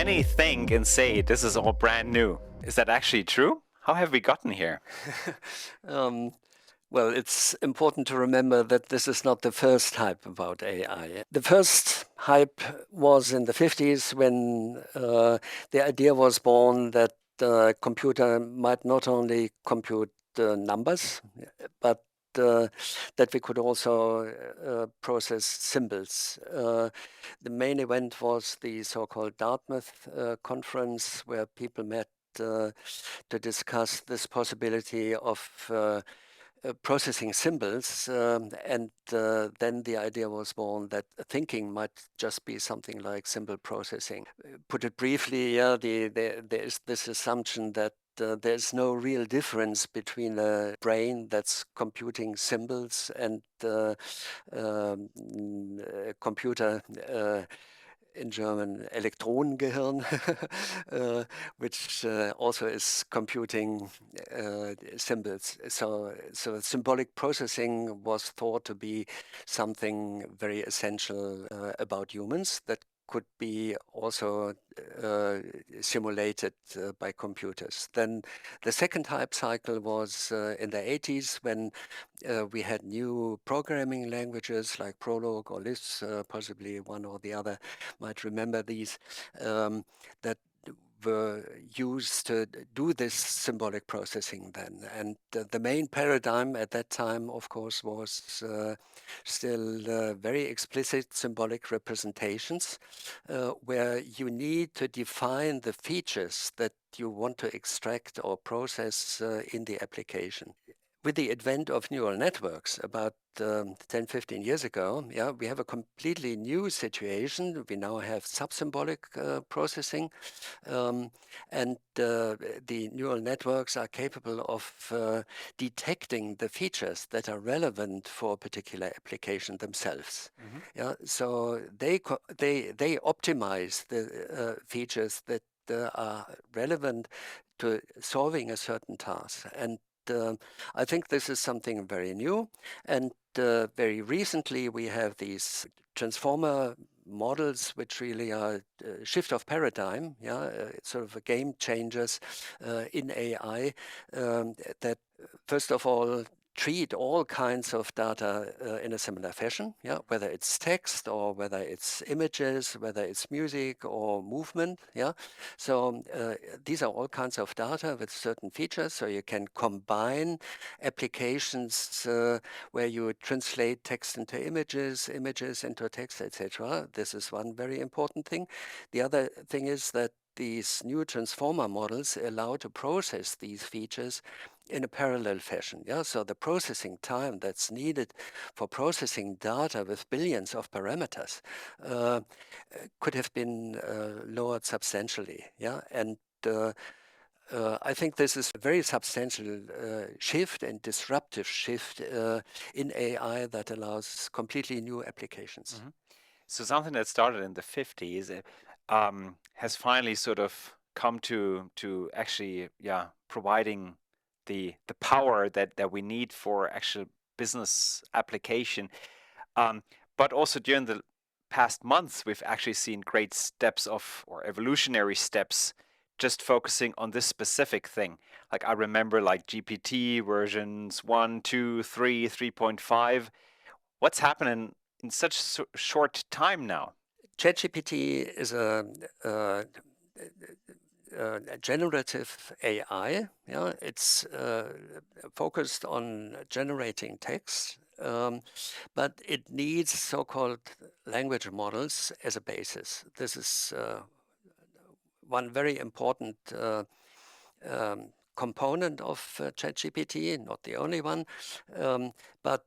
Many think and say this is all brand new. Is that actually true? How have we gotten here? Um, well, it's important to remember that this is not the first hype about AI. The first hype was in the 50s when the idea was born that the computer might not only compute numbers, but that we could also process symbols. The main event was the so-called Dartmouth conference, where people met to discuss this possibility of processing symbols, and then the idea was born that thinking might just be something like symbol processing. Put it briefly, yeah, there is this assumption that there's no real difference between a brain that's computing symbols and a computer, in German Elektronengehirn, which also is computing symbols. So symbolic processing was thought to be something very essential about humans that could be also simulated by computers. Then the second hype cycle was in the 80s when we had new programming languages like Prolog or Lisp, possibly one or the other might remember these, that were used to do this symbolic processing then. And the main paradigm at that time, of course, was still very explicit symbolic representations, where you need to define the features that you want to extract or process in the application. With the advent of neural networks about 10, 15 years ago, yeah, we have a completely new situation. We now have subsymbolic processing, and the neural networks are capable of detecting the features that are relevant for a particular application themselves. Mhm. Yeah, so they optimize the features that are relevant to solving a certain task. And I think this is something very new. And very recently, we have these transformer models, which really are a shift of paradigm, yeah, sort of a game changers in AI that, first of all, treat all kinds of data in a similar fashion, yeah, whether it's text or whether it's images, whether it's music or movement, yeah. So these are all kinds of data with certain features, so you can combine applications where you translate text into images, images into text, etc. This is one very important thing. The other thing is that these new transformer models allow to process these features in a parallel fashion. Yeah, so the processing time that's needed for processing data with billions of parameters could have been lowered substantially. Yeah, and I think this is a very substantial shift and disruptive shift in AI that allows completely new applications. Mhm. So something that started in the 50s has finally sort of come to actually, yeah, providing the power that we need for actual business application. Um, but also during the past months, we've actually seen great steps of or evolutionary steps just focusing on this specific thing. Like I remember like GPT versions 1, 2, 3, 3.5. What's happening in such short time now? ChatGPT is a generative AI. Yeah, it's focused on generating text, but it needs so-called language models as a basis. This is one very important component of ChatGPT, not the only one, but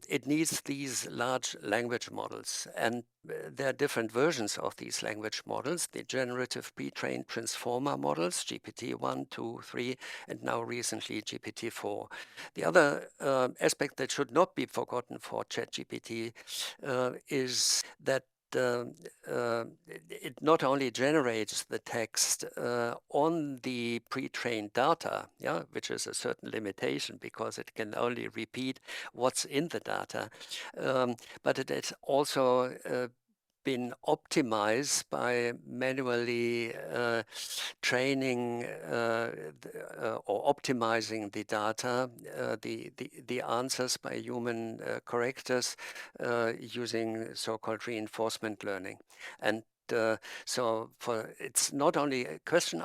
it needs these large language models. And there are different versions of these language models, the generative pre-trained transformer models, GPT-1, 2, 3, and now recently GPT-4. The other aspect that should not be forgotten for ChatGPT is that it not only generates the text on the pre-trained data, yeah, which is a certain limitation because it can only repeat what's in the data, but it is also been optimized by manually training or optimizing the data, the answers by human correctors using so-called reinforcement learning. And so it's not only a question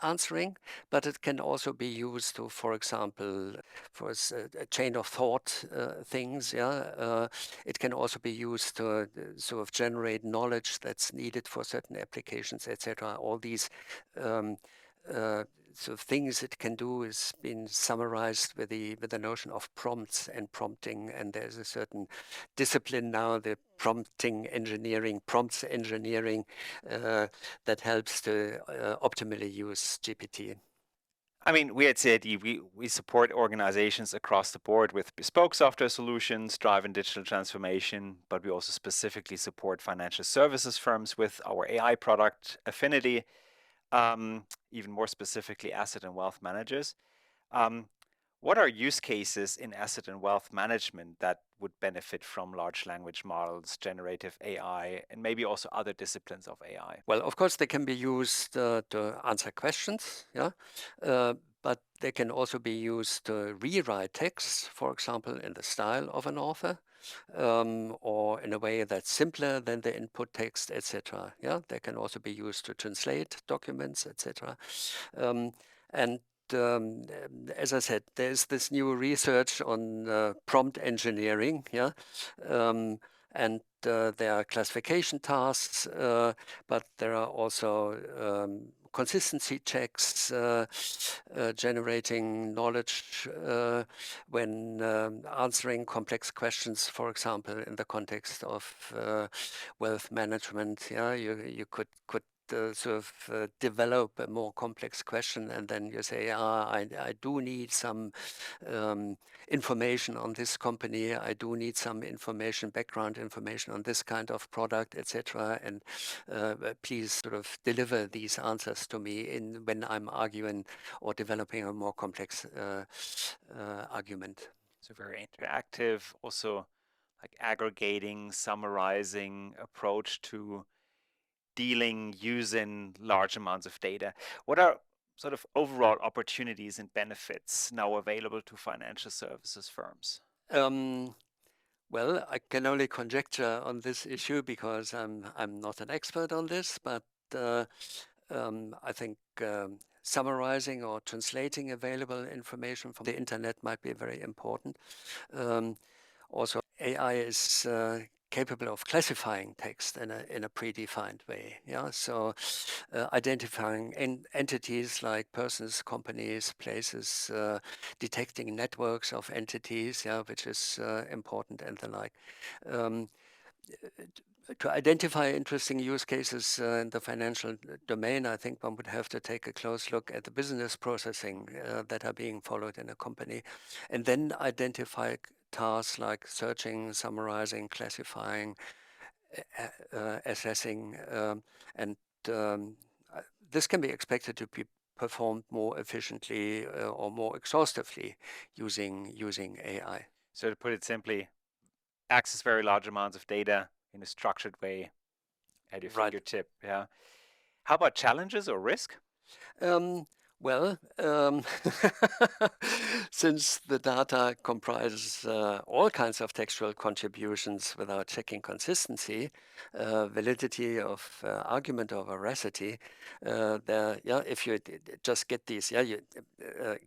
answering, but it can also be used to, for example, for a chain of thought things. It can also be used to sort of generate knowledge that's needed for certain applications, etc. All these sort of things it can do is been summarized with the notion of prompts and prompting, and there's a certain discipline now, the prompts engineering, that helps to optimally use GPT. I mean, we at CID, we support organizations across the board with bespoke software solutions, driving digital transformation, but we also specifically support financial services firms with our AI product, Affinity, even more specifically, asset and wealth managers. What are use cases in asset and wealth management that would benefit from large language models, generative AI, and maybe also other disciplines of AI? Well, of course, they can be used to answer questions, but they can also be used to rewrite texts, for example, in the style of an author, or in a way that's simpler than the input text, etc. They can also be used to translate documents, etc. And as I said, there's this new research on prompt engineering, and there are classification tasks, but there are also consistency checks, generating knowledge when answering complex questions, for example, in the context of wealth management. You could sort of develop a more complex question, and then you say, I do need some information on this company. I do need some information, background information on this kind of product, etc. And please sort of deliver these answers to me when I'm arguing or developing a more complex argument. So very interactive, also like aggregating, summarizing approach to dealing using large amounts of data. What are sort of overall opportunities and benefits now available to financial services firms? Well, I can only conjecture on this issue because I'm not an expert on this, but I think summarizing or translating available information from the internet might be very important. Also, AI is capable of classifying text in a predefined way. So identifying entities like persons, companies, places, detecting networks of entities, which is important, and the like. To identify interesting use cases in the financial domain, I think one would have to take a close look at the business processing that are being followed in a company, and then identify tasks like searching, summarizing, classifying, assessing, and this can be expected to be performed more efficiently or more exhaustively using AI. So to put it simply, access very large amounts of data in a structured way at your fingertip. Yeah. How about challenges or risk? Well, since the data comprises all kinds of textual contributions without checking consistency, validity of argument or veracity, if you just get these, you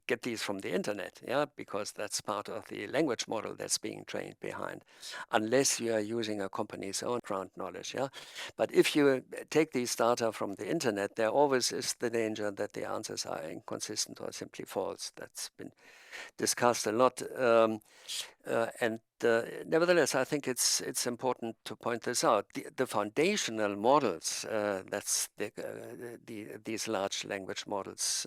get these from the internet, because that's part of the language model that's being trained behind, unless you are using a company's own ground knowledge, But if you take these data from the internet, there always is the danger that the answers are inconsistent or simply false. That's been discussed a lot. Nevertheless, I think it's important to point this out. The foundational models, that's these large language models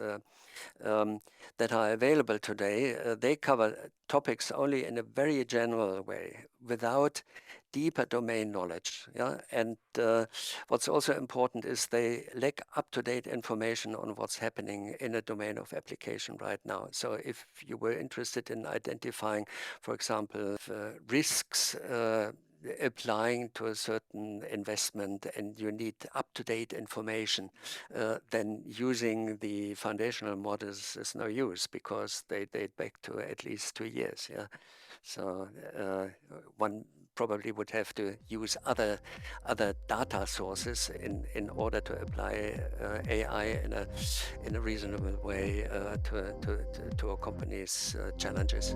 that are available today, they cover topics only in a very general way, without deeper domain knowledge. And what's also important is they lack up-to-date information on what's happening in a domain of application right now. So if you were interested in identifying, for example, risks applying to a certain investment and you need up-to-date information, then using the foundational models is no use because they date back to at least 2 years. Yeah, so one probably would have to use other data sources in order to apply AI in a reasonable way to a company's challenges.